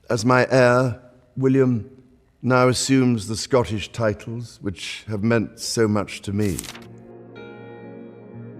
as my heir, William now assumes the Scottish titles which have meant so much to me.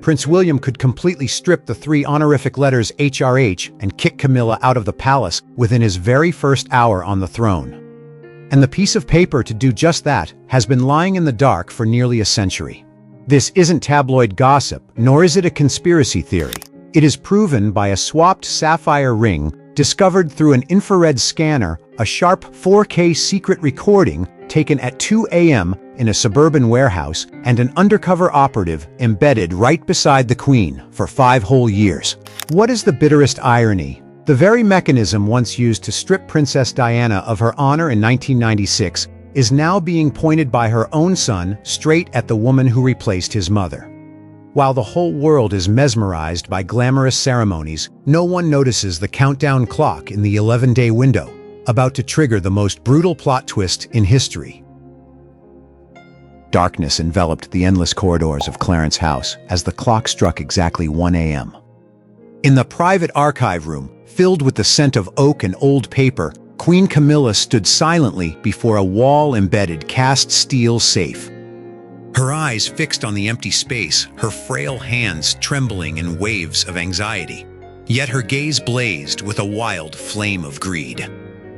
Prince William could completely strip the 3 honorific letters HRH and kick Camilla out of the palace within his very first hour on the throne. And the piece of paper to do just that has been lying in the dark for nearly a century. This isn't tabloid gossip, nor is it a conspiracy theory. It is proven by a swapped sapphire ring discovered through an infrared scanner, a sharp 4K secret recording taken at 2 a.m. in a suburban warehouse, and an undercover operative embedded right beside the Queen for 5 whole years. What is the bitterest irony? The very mechanism once used to strip Princess Diana of her honor in 1996 is now being pointed by her own son straight at the woman who replaced his mother. While the whole world is mesmerized by glamorous ceremonies, no one notices the countdown clock in the 11-day window, about to trigger the most brutal plot twist in history. Darkness enveloped the endless corridors of Clarence House as the clock struck exactly 1 a.m. In the private archive room, filled with the scent of oak and old paper, Queen Camilla stood silently before a wall-embedded cast steel safe. Her eyes fixed on the empty space, her frail hands trembling in waves of anxiety. Yet her gaze blazed with a wild flame of greed.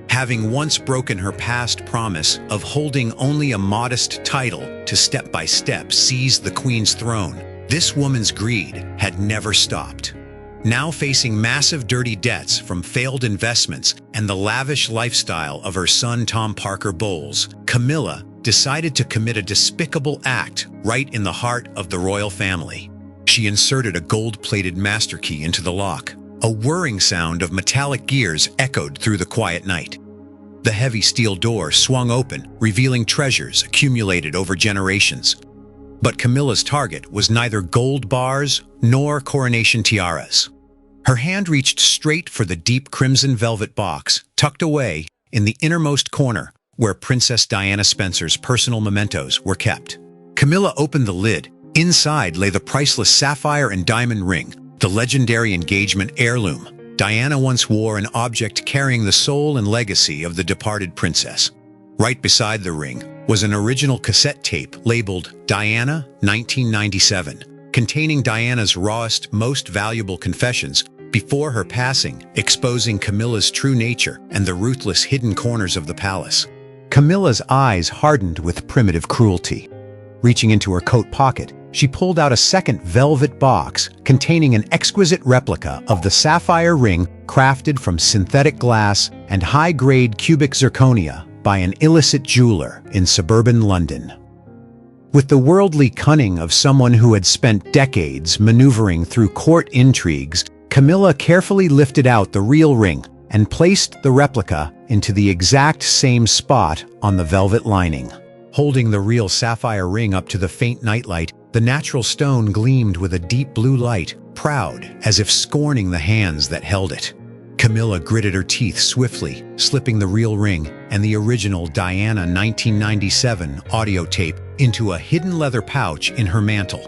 Having once broken her past promise of holding only a modest title to step by step seize the Queen's throne, this woman's greed had never stopped. Now facing massive dirty debts from failed investments and the lavish lifestyle of her son Tom Parker Bowles, Camilla decided to commit a despicable act right in the heart of the royal family. She inserted a gold-plated master key into the lock. A whirring sound of metallic gears echoed through the quiet night. The heavy steel door swung open, revealing treasures accumulated over generations. But Camilla's target was neither gold bars nor coronation tiaras. Her hand reached straight for the deep crimson velvet box, tucked away in the innermost corner, where Princess Diana Spencer's personal mementos were kept. Camilla opened the lid. Inside lay the priceless sapphire and diamond ring, the legendary engagement heirloom. Diana once wore an object carrying the soul and legacy of the departed princess. Right beside the ring was an original cassette tape labeled Diana 1997, containing Diana's rawest, most valuable confessions before her passing, exposing Camilla's true nature and the ruthless hidden corners of the palace. Camilla's eyes hardened with primitive cruelty. Reaching into her coat pocket, she pulled out a second velvet box containing an exquisite replica of the sapphire ring crafted from synthetic glass and high-grade cubic zirconia by an illicit jeweler in suburban London. With the worldly cunning of someone who had spent decades maneuvering through court intrigues, Camilla carefully lifted out the real ring and placed the replica into the exact same spot on the velvet lining. Holding the real sapphire ring up to the faint nightlight, the natural stone gleamed with a deep blue light, proud as if scorning the hands that held it. Camilla gritted her teeth swiftly, slipping the real ring and the original Diana 1997 audio tape into a hidden leather pouch in her mantle.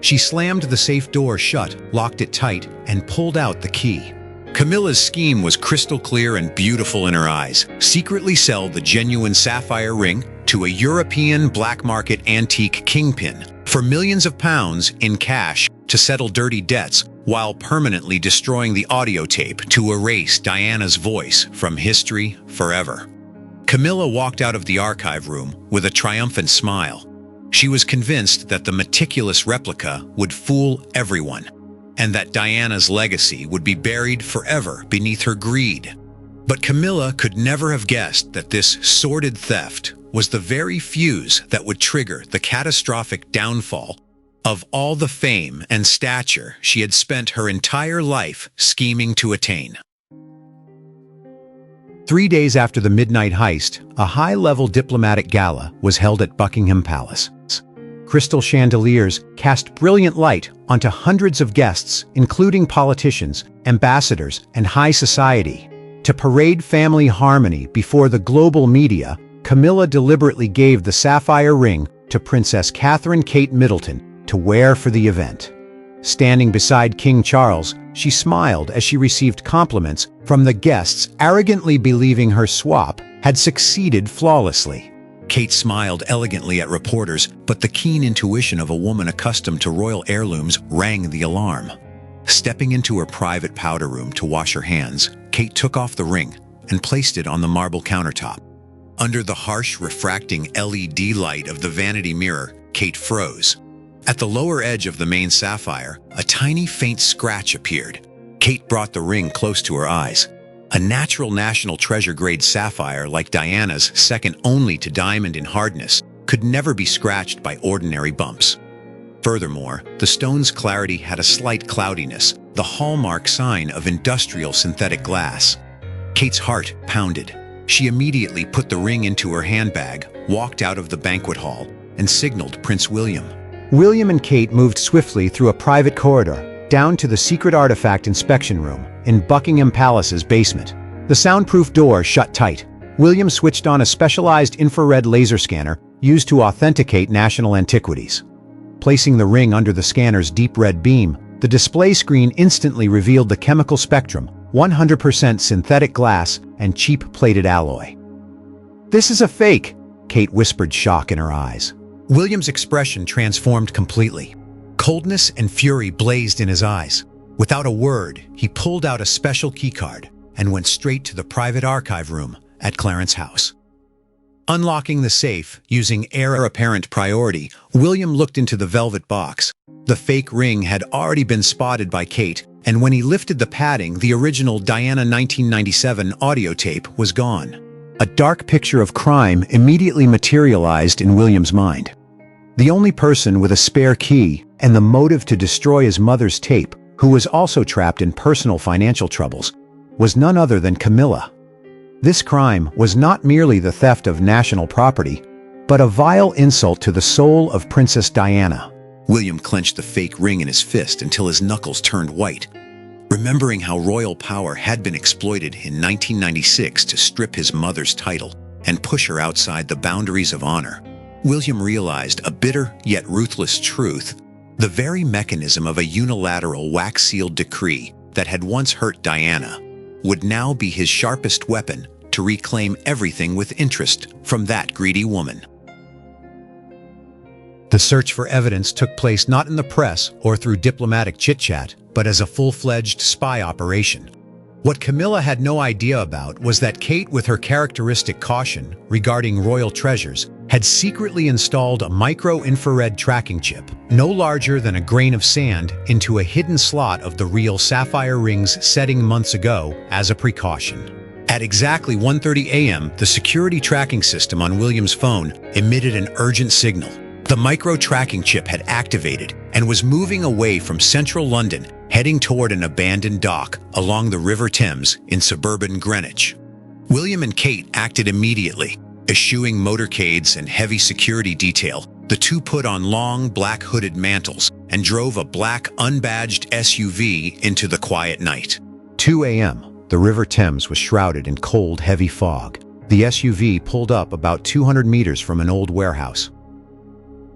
She slammed the safe door shut, locked it tight, and pulled out the key. Camilla's scheme was crystal clear and beautiful in her eyes. Secretly sell the genuine sapphire ring to a European black market antique kingpin for millions of pounds in cash to settle dirty debts, while permanently destroying the audio tape to erase Diana's voice from history forever. Camilla walked out of the archive room with a triumphant smile. She was convinced that the meticulous replica would fool everyone, and that Diana's legacy would be buried forever beneath her greed. But Camilla could never have guessed that this sordid theft was the very fuse that would trigger the catastrophic downfall of all the fame and stature she had spent her entire life scheming to attain. 3 days after the midnight heist, a high-level diplomatic gala was held at Buckingham Palace. Crystal chandeliers cast brilliant light onto hundreds of guests, including politicians, ambassadors, and high society. To parade family harmony before the global media, Camilla deliberately gave the sapphire ring to Princess Catherine Kate Middleton to wear for the event. Standing beside King Charles, she smiled as she received compliments from the guests, arrogantly believing her swap had succeeded flawlessly. Kate smiled elegantly at reporters, but the keen intuition of a woman accustomed to royal heirlooms rang the alarm. Stepping into her private powder room to wash her hands, Kate took off the ring and placed it on the marble countertop. Under the harsh, refracting LED light of the vanity mirror, Kate froze. At the lower edge of the main sapphire, a tiny faint scratch appeared. Kate brought the ring close to her eyes. A natural national treasure-grade sapphire like Diana's, second only to diamond in hardness, could never be scratched by ordinary bumps. Furthermore, the stone's clarity had a slight cloudiness, the hallmark sign of industrial synthetic glass. Kate's heart pounded. She immediately put the ring into her handbag, walked out of the banquet hall, and signaled Prince William. William and Kate moved swiftly through a private corridor, down to the secret artifact inspection room in Buckingham Palace's basement. The soundproof door shut tight. William switched on a specialized infrared laser scanner used to authenticate national antiquities. Placing the ring under the scanner's deep red beam, the display screen instantly revealed the chemical spectrum: 100% synthetic glass and cheap plated alloy. "This is a fake," Kate whispered, shock in her eyes. William's expression transformed completely. Coldness and fury blazed in his eyes. Without a word, he pulled out a special keycard and went straight to the private archive room at Clarence House. Unlocking the safe using heir apparent priority, William looked into the velvet box. The fake ring had already been spotted by Kate, and when he lifted the padding, the original Diana 1997 audio tape was gone. A dark picture of crime immediately materialized in William's mind. The only person with a spare key and the motive to destroy his mother's tape, who was also trapped in personal financial troubles, was none other than Camilla. This crime was not merely the theft of national property, but a vile insult to the soul of Princess Diana. William clenched the fake ring in his fist until his knuckles turned white. Remembering how royal power had been exploited in 1996 to strip his mother's title and push her outside the boundaries of honor, William realized a bitter yet ruthless truth. The very mechanism of a unilateral wax-sealed decree that had once hurt Diana would now be his sharpest weapon to reclaim everything with interest from that greedy woman. The search for evidence took place not in the press or through diplomatic chit-chat, but as a full-fledged spy operation. What Camilla had no idea about was that Kate, with her characteristic caution regarding royal treasures, had secretly installed a micro-infrared tracking chip, no larger than a grain of sand, into a hidden slot of the real sapphire ring's setting months ago as a precaution. At exactly 1:30 a.m., the security tracking system on William's phone emitted an urgent signal. The micro-tracking chip had activated and was moving away from central London, heading toward an abandoned dock along the River Thames in suburban Greenwich. William and Kate acted immediately. Eschewing motorcades and heavy security detail, the two put on long, black hooded mantles and drove a black, unbadged SUV into the quiet night. 2 a.m. The River Thames was shrouded in cold, heavy fog. The SUV pulled up about 200 meters from an old warehouse.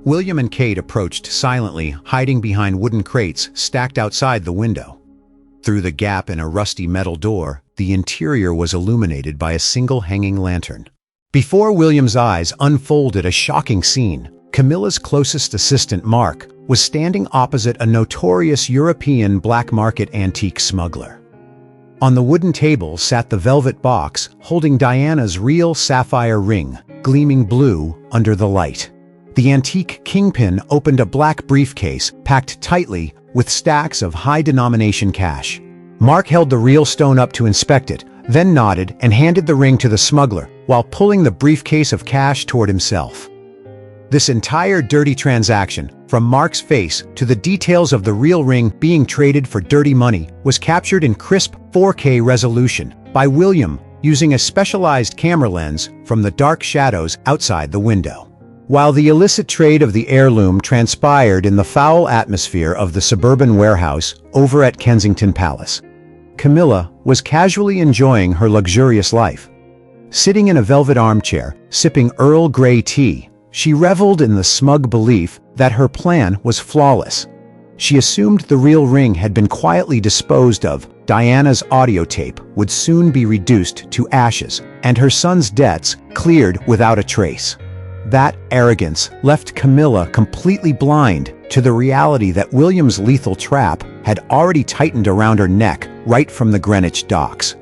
William and Kate approached silently, hiding behind wooden crates stacked outside the window. Through the gap in a rusty metal door, the interior was illuminated by a single hanging lantern. Before William's eyes unfolded a shocking scene. Camilla's closest assistant, Mark, was standing opposite a notorious European black market antique smuggler. On the wooden table sat the velvet box holding Diana's real sapphire ring, gleaming blue under the light. The antique kingpin opened a black briefcase packed tightly with stacks of high-denomination cash. Mark held the real stone up to inspect it, then nodded and handed the ring to the smuggler while pulling the briefcase of cash toward himself. This entire dirty transaction, from Mark's face to the details of the real ring being traded for dirty money, was captured in crisp 4K resolution by William using a specialized camera lens from the dark shadows outside the window. While the illicit trade of the heirloom transpired in the foul atmosphere of the suburban warehouse over at Kensington Palace, Camilla was casually enjoying her luxurious life. Sitting in a velvet armchair, sipping Earl Grey tea, she reveled in the smug belief that her plan was flawless. She assumed the real ring had been quietly disposed of, Diana's audio tape would soon be reduced to ashes, and her son's debts cleared without a trace. That arrogance left Camilla completely blind to the reality that William's lethal trap had already tightened around her neck right from the Greenwich docks.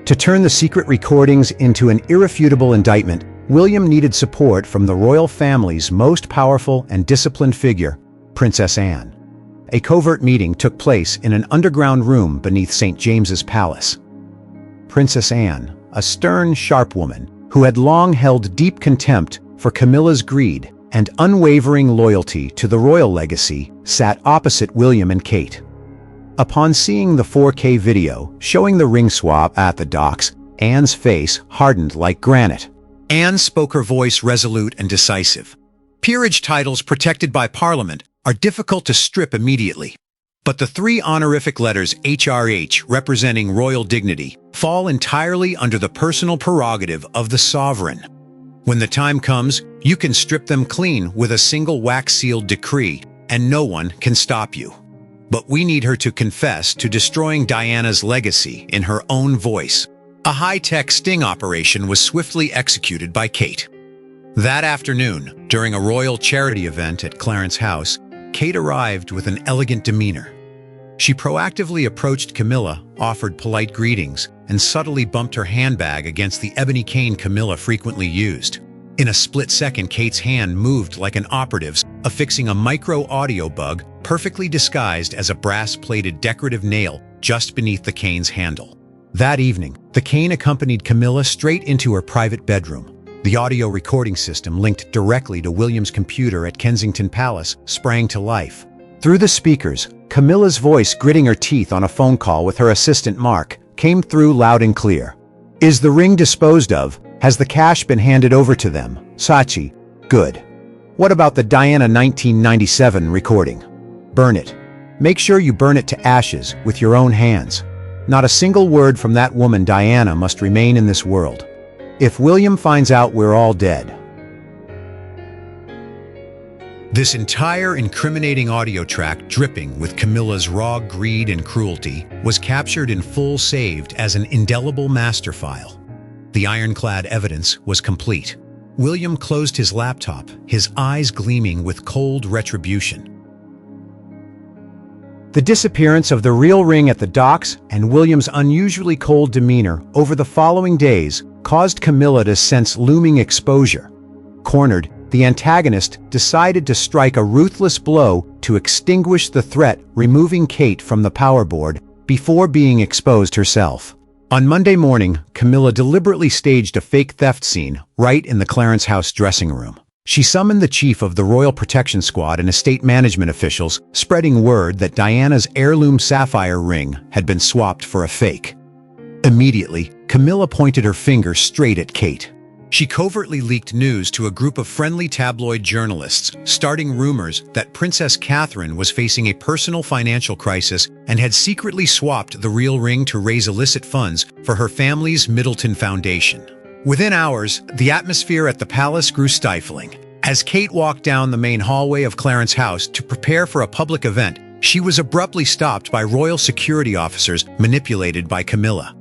To turn the secret recordings into an irrefutable indictment, William needed support from the royal family's most powerful and disciplined figure, Princess Anne. A covert meeting took place in an underground room beneath St. James's Palace. Princess Anne, a stern, sharp woman who had long held deep contempt for Camilla's greed and unwavering loyalty to the royal legacy, sat opposite William and Kate. Upon seeing the 4K video showing the ring swap at the docks, Anne's face hardened like granite. Anne spoke, her voice resolute and decisive. Peerage titles protected by Parliament are difficult to strip immediately, but the 3 honorific letters HRH representing royal dignity fall entirely under the personal prerogative of the sovereign. When the time comes, you can strip them clean with a single wax-sealed decree, and no one can stop you. But we need her to confess to destroying Diana's legacy in her own voice. A high-tech sting operation was swiftly executed by Kate. That afternoon, during a royal charity event at Clarence House, Kate arrived with an elegant demeanor. She proactively approached Camilla, offered polite greetings, and subtly bumped her handbag against the ebony cane Camilla frequently used. In a split second, Kate's hand moved like an operative's, affixing a micro-audio bug perfectly disguised as a brass-plated decorative nail just beneath the cane's handle. That evening, the cane accompanied Camilla straight into her private bedroom. The audio recording system linked directly to William's computer at Kensington Palace sprang to life. Through the speakers, Camilla's voice, gritting her teeth on a phone call with her assistant Mark, came through loud and clear. "Is the ring disposed of? Has the cash been handed over to them? Sachi, good. What about the Diana 1997 recording? Burn it. Make sure you burn it to ashes with your own hands. Not a single word from that woman Diana must remain in this world. If William finds out, we're all dead." This entire incriminating audio track, dripping with Camilla's raw greed and cruelty, was captured in full, saved as an indelible master file. The ironclad evidence was complete. William closed his laptop, his eyes gleaming with cold retribution. The disappearance of the real ring at the docks and William's unusually cold demeanor over the following days caused Camilla to sense looming exposure. Cornered, the antagonist decided to strike a ruthless blow to extinguish the threat, removing Kate from the power board before being exposed herself. On Monday morning, Camilla deliberately staged a fake theft scene right in the Clarence House dressing room. She summoned the chief of the Royal Protection Squad and estate management officials, spreading word that Diana's heirloom sapphire ring had been swapped for a fake. Immediately, Camilla pointed her finger straight at Kate. She covertly leaked news to a group of friendly tabloid journalists, starting rumors that Princess Catherine was facing a personal financial crisis and had secretly swapped the real ring to raise illicit funds for her family's Middleton Foundation. Within hours, the atmosphere at the palace grew stifling. As Kate walked down the main hallway of Clarence House to prepare for a public event, she was abruptly stopped by royal security officers manipulated by Camilla.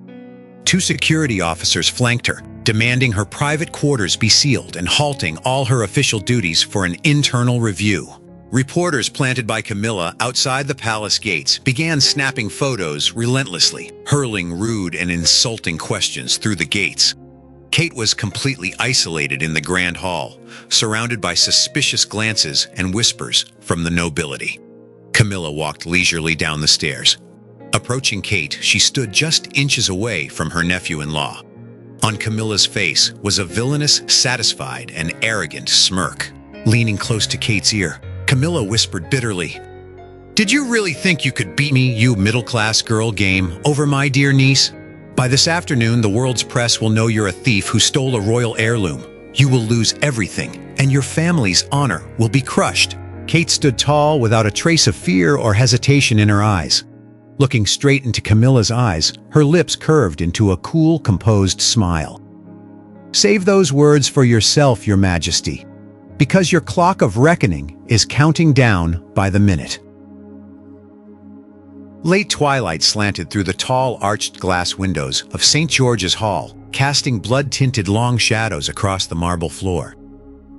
2 security officers flanked her, demanding her private quarters be sealed and halting all her official duties for an internal review. Reporters planted by Camilla outside the palace gates began snapping photos relentlessly, hurling rude and insulting questions through the gates. Kate was completely isolated in the Grand Hall, surrounded by suspicious glances and whispers from the nobility. Camilla walked leisurely down the stairs. Approaching Kate, she stood just inches away from her nephew-in-law. On Camilla's face was a villainous, satisfied, and arrogant smirk. Leaning close to Kate's ear, Camilla whispered bitterly, "Did you really think you could beat me, you middle-class girl, game over my dear niece? By this afternoon, the world's press will know you're a thief who stole a royal heirloom. You will lose everything, and your family's honor will be crushed." Kate stood tall without a trace of fear or hesitation in her eyes. Looking straight into Camilla's eyes, her lips curved into a cool, composed smile. "Save those words for yourself, Your Majesty, because your clock of reckoning is counting down by the minute. Late twilight slanted through the tall arched glass windows of St. George's Hall, casting blood-tinted long shadows across the marble floor.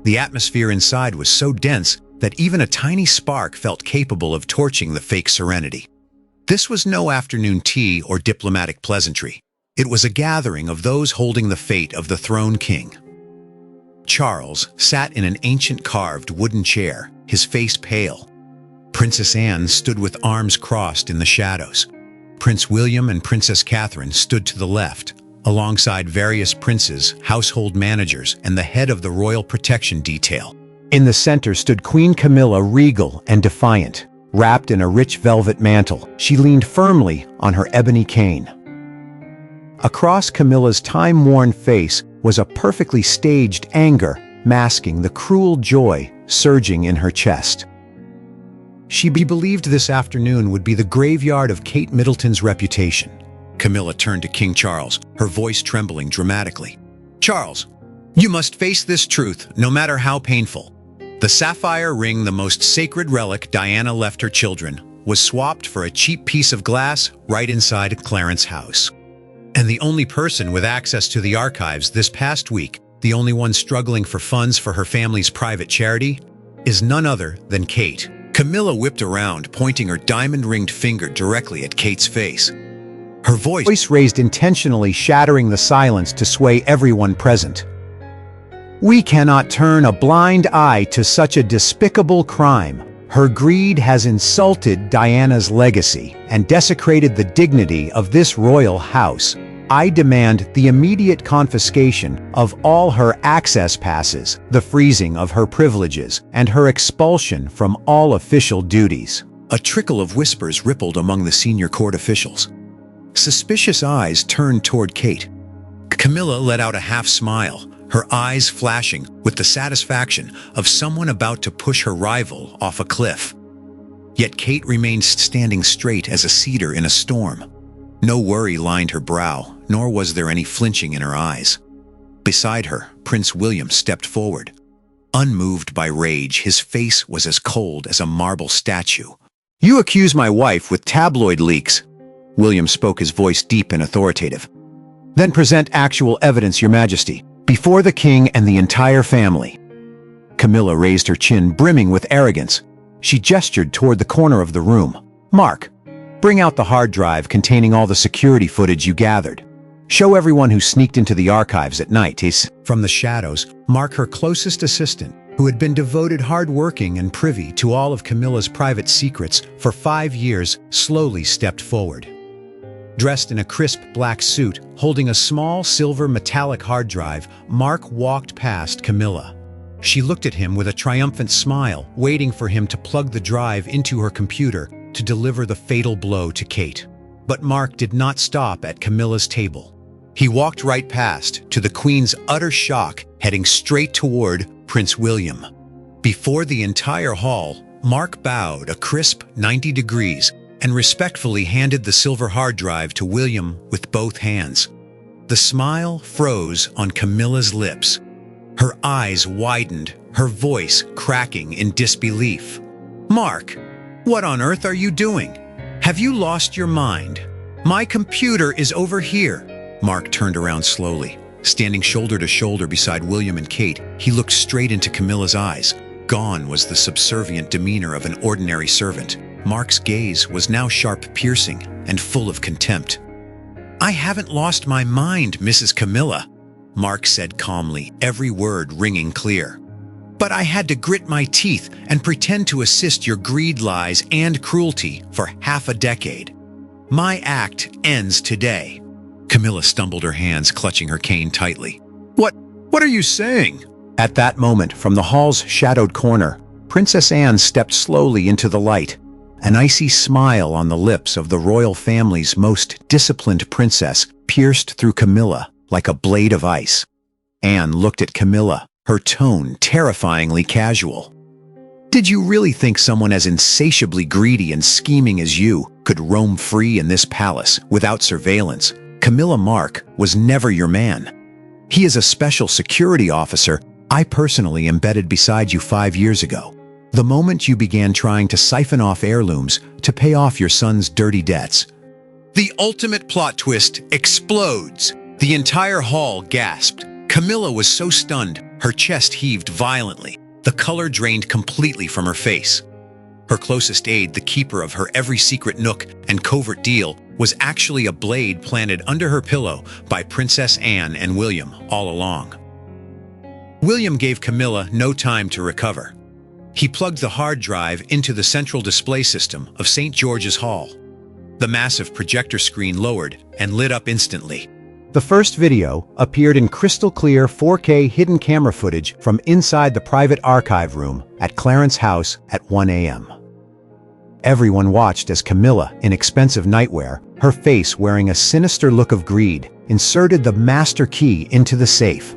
The atmosphere inside was so dense that even a tiny spark felt capable of torching the fake serenity. This was no afternoon tea or diplomatic pleasantry. It was a gathering of those holding the fate of the Throne King. Charles sat in an ancient carved wooden chair, his face pale. Princess Anne stood with arms crossed in the shadows. Prince William and Princess Catherine stood to the left, alongside various princes, household managers, and the head of the Royal Protection Detail. In the center stood Queen Camilla, regal and defiant. Wrapped in a rich velvet mantle, she leaned firmly on her ebony cane. Across Camilla's time-worn face was a perfectly staged anger, masking the cruel joy surging in her chest. She believed this afternoon would be the graveyard of Kate Middleton's reputation. Camilla turned to King Charles, her voice trembling dramatically. "Charles, you must face this truth, no matter how painful. The sapphire ring, the most sacred relic Diana left her children, was swapped for a cheap piece of glass right inside Clarence's house. And the only person with access to the archives this past week, the only one struggling for funds for her family's private charity, is none other than Kate." Camilla whipped around, pointing her diamond-ringed finger directly at Kate's face. Her voice raised intentionally, shattering the silence to sway everyone present. "We cannot turn a blind eye to such a despicable crime. Her greed has insulted Diana's legacy and desecrated the dignity of this royal house. I demand the immediate confiscation of all her access passes, the freezing of her privileges, and her expulsion from all official duties." A trickle of whispers rippled among the senior court officials. Suspicious eyes turned toward Kate. Camilla let out a half-smile, her eyes flashing with the satisfaction of someone about to push her rival off a cliff. Yet Kate remained standing straight as a cedar in a storm. No worry lined her brow, nor was there any flinching in her eyes. Beside her, Prince William stepped forward. Unmoved by rage, his face was as cold as a marble statue. "You accuse my wife with tabloid leaks." William spoke, his voice deep and authoritative. "Then present actual evidence, Your Majesty, before the king and the entire family." Camilla raised her chin, brimming with arrogance. She gestured toward the corner of the room. "Mark, bring out the hard drive containing all the security footage you gathered. Show everyone who sneaked into the archives at night." From the shadows, Mark, her closest assistant, who had been devoted, hard-working, and privy to all of Camilla's private secrets for 5 years, slowly stepped forward. Dressed in a crisp black suit, holding a small silver metallic hard drive, Mark walked past Camilla. She looked at him with a triumphant smile, waiting for him to plug the drive into her computer to deliver the fatal blow to Kate. But Mark did not stop at Camilla's table. He walked right past, to the Queen's utter shock, heading straight toward Prince William. Before the entire hall, Mark bowed a crisp 90 degrees and respectfully handed the silver hard drive to William with both hands. The smile froze on Camilla's lips. Her eyes widened, her voice cracking in disbelief. "Mark, what on earth are you doing? Have you lost your mind? My computer is over here." Mark turned around slowly. Standing shoulder to shoulder beside William and Kate, he looked straight into Camilla's eyes. Gone was the subservient demeanor of an ordinary servant. Mark's gaze was now sharp, piercing, and full of contempt. "I haven't lost my mind, Mrs. Camilla," Mark said calmly, every word ringing clear. "But I had to grit my teeth and pretend to assist your greed, lies, and cruelty for half a decade. My act ends today." Camilla stumbled, her hands clutching her cane tightly. What are you saying?" At that moment, from the hall's shadowed corner, Princess Anne stepped slowly into the light. An icy smile on the lips of the royal family's most disciplined princess pierced through Camilla like a blade of ice. Anne looked at Camilla, her tone terrifyingly casual. "Did you really think someone as insatiably greedy and scheming as you could roam free in this palace without surveillance? Camilla, Mark was never your man. He is a special security officer I personally embedded beside you 5 years ago. The moment you began trying to siphon off heirlooms to pay off your son's dirty debts. The ultimate plot twist explodes. The entire hall gasped. Camilla was so stunned, her chest heaved violently. The color drained completely from her face. Her closest aide, the keeper of her every secret nook and covert deal, was actually a blade planted under her pillow by Princess Anne and William all along. William gave Camilla no time to recover. He plugged the hard drive into the central display system of St. George's Hall. The massive projector screen lowered and lit up instantly. The first video appeared in crystal-clear 4K hidden camera footage from inside the private archive room at Clarence House at 1 a.m. Everyone watched as Camilla, in expensive nightwear, her face wearing a sinister look of greed, inserted the master key into the safe.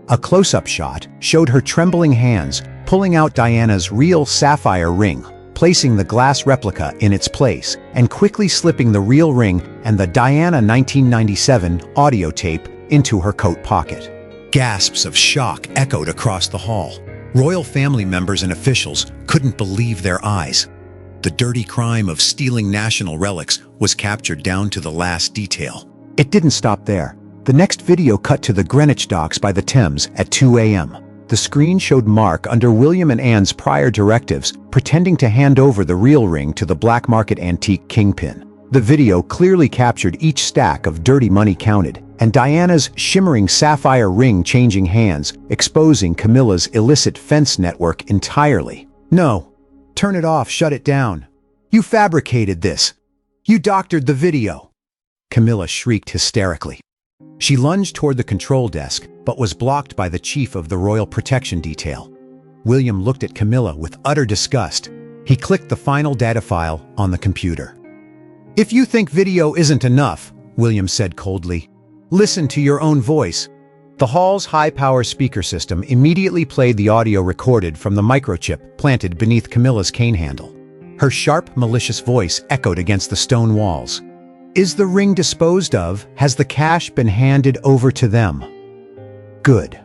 A close-up shot showed her trembling hands pulling out Diana's real sapphire ring, placing the glass replica in its place, and quickly slipping the real ring and the Diana 1997 audio tape into her coat pocket. Gasps of shock echoed across the hall. Royal family members and officials couldn't believe their eyes. The dirty crime of stealing national relics was captured down to the last detail. It didn't stop there. The next video cut to the Greenwich docks by the Thames at 2 a.m. The screen showed Mark, under William and Anne's prior directives, pretending to hand over the real ring to the black market antique kingpin. The video clearly captured each stack of dirty money counted, and Diana's shimmering sapphire ring changing hands, exposing Camilla's illicit fence network entirely. No. Turn it off, shut it down. You fabricated this. You doctored the video. Camilla shrieked hysterically. She lunged toward the control desk, but was blocked by the chief of the Royal Protection Detail. William looked at Camilla with utter disgust. He clicked the final data file on the computer. "If you think video isn't enough," William said coldly, "listen to your own voice." The hall's high-power speaker system immediately played the audio recorded from the microchip planted beneath Camilla's cane handle. Her sharp, malicious voice echoed against the stone walls. "Is the ring disposed of? Has the cash been handed over to them?" Good.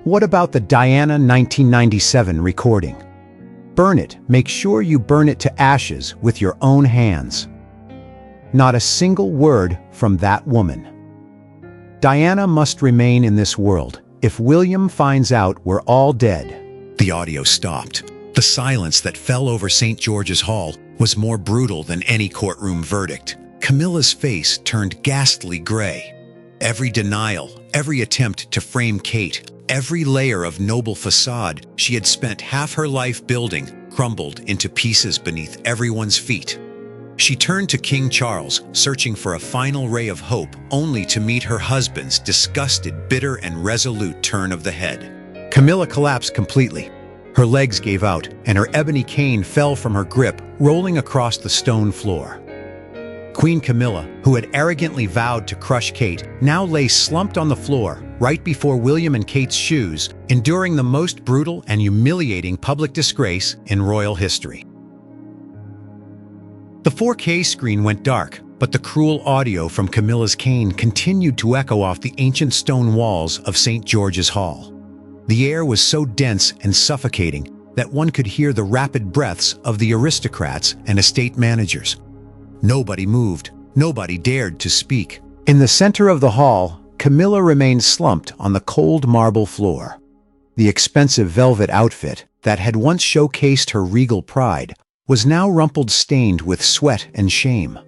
What about the Diana 1997 recording? Burn it. Make sure you burn it to ashes with your own hands. Not a single word from that woman. Diana must remain in this world. If William finds out we're all dead. The audio stopped. The silence that fell over St. George's Hall was more brutal than any courtroom verdict. Camilla's face turned ghastly gray. Every denial, every attempt to frame Kate, every layer of noble facade she had spent half her life building crumbled into pieces beneath everyone's feet. She turned to King Charles, searching for a final ray of hope, only to meet her husband's disgusted, bitter, and resolute turn of the head. Camilla collapsed completely. Her legs gave out, and her ebony cane fell from her grip, rolling across the stone floor. Queen Camilla, who had arrogantly vowed to crush Kate, now lay slumped on the floor, right before William and Kate's shoes, enduring the most brutal and humiliating public disgrace in royal history. The 4K screen went dark, but the cruel audio from Camilla's cane continued to echo off the ancient stone walls of St. George's Hall. The air was so dense and suffocating that one could hear the rapid breaths of the aristocrats and estate managers. Nobody moved. Nobody dared to speak. In the center of the hall, Camilla remained slumped on the cold marble floor. The expensive velvet outfit that had once showcased her regal pride was now rumpled, stained with sweat and shame.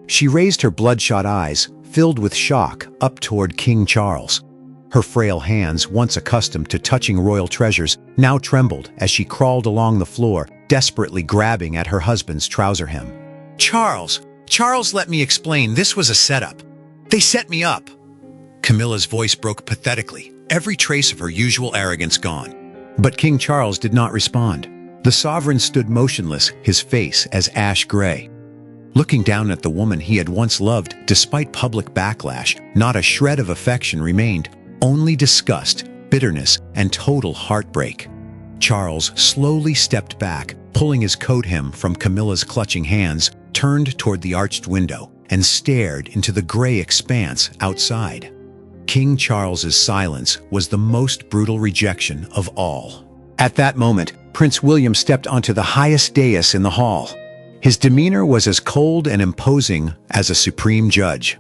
She raised her bloodshot eyes, filled with shock, up toward King Charles. Her frail hands, once accustomed to touching royal treasures, now trembled as she crawled along the floor, desperately grabbing at her husband's trouser hem. Charles, let me explain. This was a setup. They set me up." Camilla's voice broke pathetically, every trace of her usual arrogance gone. But King Charles did not respond. The sovereign stood motionless, his face as ash gray. Looking down at the woman he had once loved, despite public backlash, not a shred of affection remained, only disgust, bitterness, and total heartbreak. Charles slowly stepped back, pulling his coat hem from Camilla's clutching hands, turned toward the arched window, and stared into the gray expanse outside. King Charles's silence was the most brutal rejection of all. At that moment, Prince William stepped onto the highest dais in the hall. His demeanor was as cold and imposing as a supreme judge.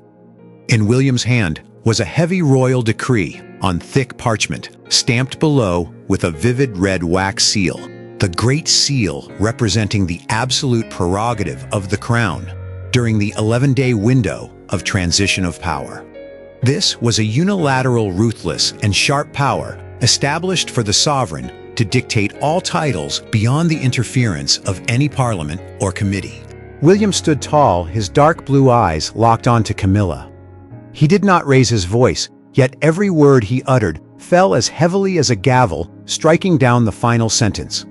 In William's hand was a heavy royal decree on thick parchment, stamped below with a vivid red wax seal, the Great Seal representing the absolute prerogative of the crown during the 11-day window of transition of power. This was a unilateral, ruthless, and sharp power established for the sovereign to dictate all titles beyond the interference of any parliament or committee. William stood tall, his dark blue eyes locked onto Camilla. He did not raise his voice, yet every word he uttered fell as heavily as a gavel striking down the final sentence.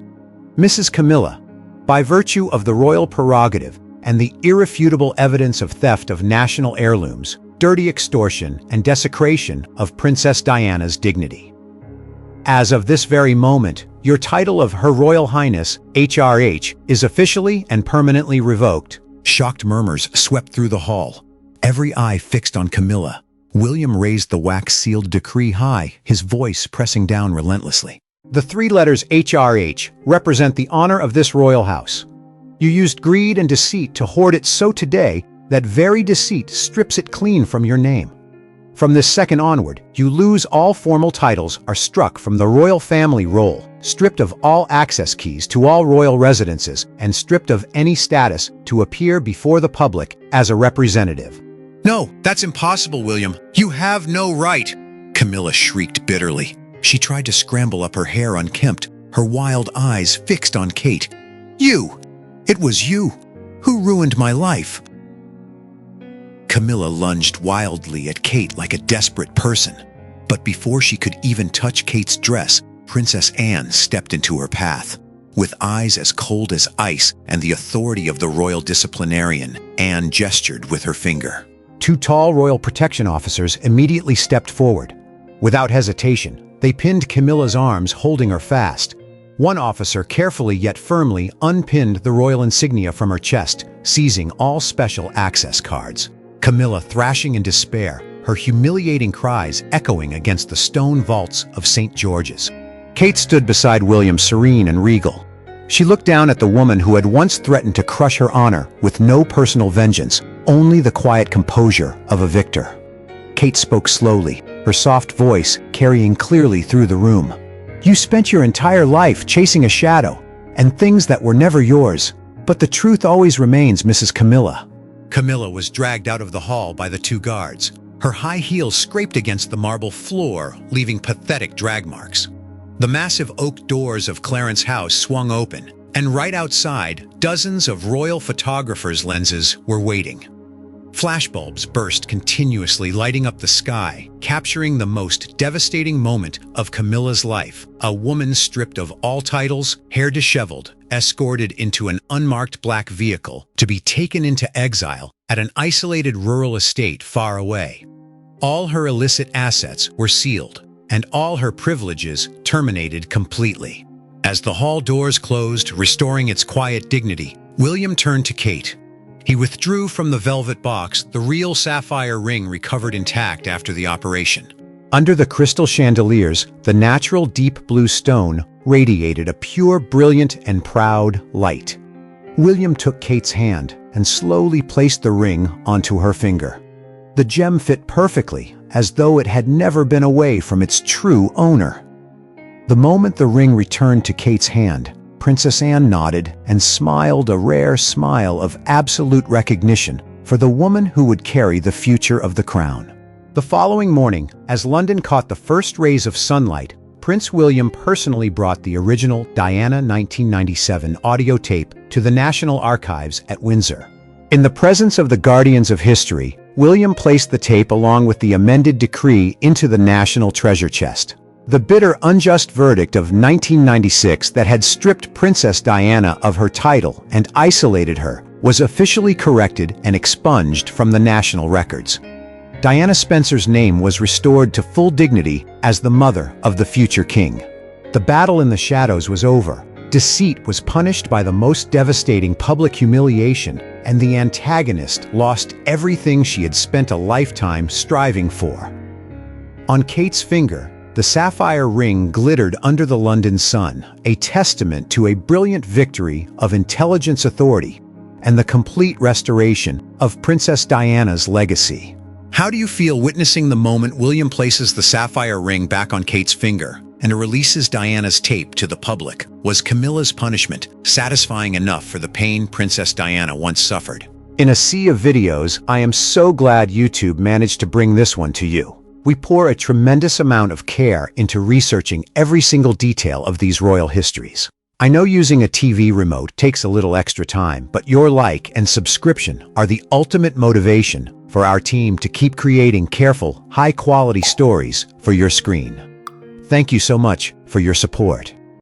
Mrs. Camilla, by virtue of the royal prerogative and the irrefutable evidence of theft of national heirlooms, dirty extortion, and desecration of Princess Diana's dignity. As of this very moment, your title of Her Royal Highness, HRH, is officially and permanently revoked. Shocked murmurs swept through the hall, every eye fixed on Camilla. William raised the wax-sealed decree high, his voice pressing down relentlessly. The three letters HRH represent the honor of this royal house. You used greed and deceit to hoard it, so today, that very deceit strips it clean from your name. From this second onward, you lose all formal titles, are struck from the royal family roll, stripped of all access keys to all royal residences, and stripped of any status to appear before the public as a representative. No, that's impossible, William. You have no right. Camilla shrieked bitterly. She tried to scramble up her hair unkempt, her wild eyes fixed on Kate. You! It was you who ruined my life. Camilla lunged wildly at Kate like a desperate person. But before she could even touch Kate's dress, Princess Anne stepped into her path. With eyes as cold as ice and the authority of the royal disciplinarian, Anne gestured with her finger. Two tall royal protection officers immediately stepped forward. Without hesitation, they pinned Camilla's arms, holding her fast. One officer carefully yet firmly unpinned the royal insignia from her chest, seizing all special access cards. Camilla thrashing in despair, her humiliating cries echoing against the stone vaults of St. George's. Kate stood beside William, serene and regal. She looked down at the woman who had once threatened to crush her honor with no personal vengeance, only the quiet composure of a victor. Kate spoke slowly, her soft voice carrying clearly through the room. You spent your entire life chasing a shadow and things that were never yours, but the truth always remains, Mrs. Camilla. Camilla was dragged out of the hall by the two guards. Her high heels scraped against the marble floor, leaving pathetic drag marks. The massive oak doors of Clarence House swung open, and right outside, dozens of royal photographers' lenses were waiting. Flashbulbs burst continuously, lighting up the sky, capturing the most devastating moment of Camilla's life. A woman stripped of all titles, hair disheveled, escorted into an unmarked black vehicle to be taken into exile at an isolated rural estate far away. All her illicit assets were sealed, and all her privileges terminated completely. As the hall doors closed, restoring its quiet dignity, William turned to Kate. He withdrew from the velvet box, the real sapphire ring recovered intact after the operation. Under the crystal chandeliers, the natural deep blue stone radiated a pure, brilliant, and proud light. William took Kate's hand and slowly placed the ring onto her finger. The gem fit perfectly, as though it had never been away from its true owner. The moment the ring returned to Kate's hand, Princess Anne nodded and smiled, a rare smile of absolute recognition for the woman who would carry the future of the crown. The following morning, as London caught the first rays of sunlight, Prince William personally brought the original Diana 1997 audio tape to the National Archives at Windsor. In the presence of the guardians of history, William placed the tape along with the amended decree into the national treasure chest. The bitter, unjust verdict of 1996 that had stripped Princess Diana of her title and isolated her was officially corrected and expunged from the national records. Diana Spencer's name was restored to full dignity as the mother of the future king. The battle in the shadows was over. Deceit was punished by the most devastating public humiliation, and the antagonist lost everything she had spent a lifetime striving for. On Kate's finger, The sapphire ring glittered under the London sun, a testament to a brilliant victory of intelligence authority and the complete restoration of Princess Diana's legacy. How do you feel witnessing the moment William places the sapphire ring back on Kate's finger and releases Diana's tape to the public? Was Camilla's punishment satisfying enough for the pain Princess Diana once suffered? In a sea of videos, I am so glad YouTube managed to bring this one to you. We pour a tremendous amount of care into researching every single detail of these royal histories. I know using a TV remote takes a little extra time, but your like and subscription are the ultimate motivation for our team to keep creating careful, high-quality stories for your screen. Thank you so much for your support.